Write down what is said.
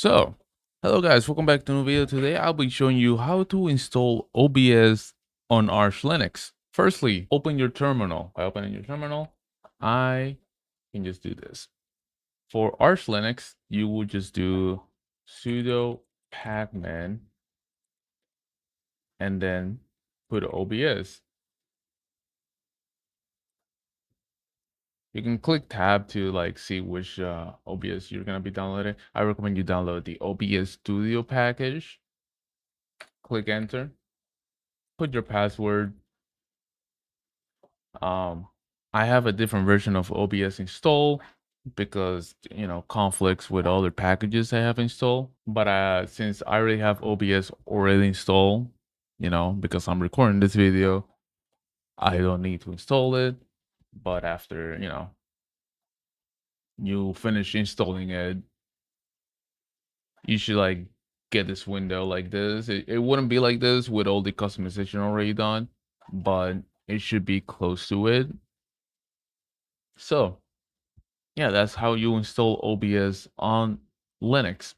So, hello guys, welcome back to a new video. Today I'll be showing you how to install OBS on Arch Linux. Firstly, open your terminal. By opening your terminal, I can just do this. For Arch Linux, you would just do sudo pacman and then put OBS. You can click tab to see which OBS you're gonna be downloading. I recommend you download the OBS Studio package. Click enter. Put your password. I have a different version of OBS installed because conflicts with other packages I have installed. But since I already have OBS already installed, because I'm recording this video, I don't need to install it. But after you finish installing it, you should get this window like this. It wouldn't be like this with all the customization already done, but it should be close to it. So yeah, that's how you install OBS on Linux.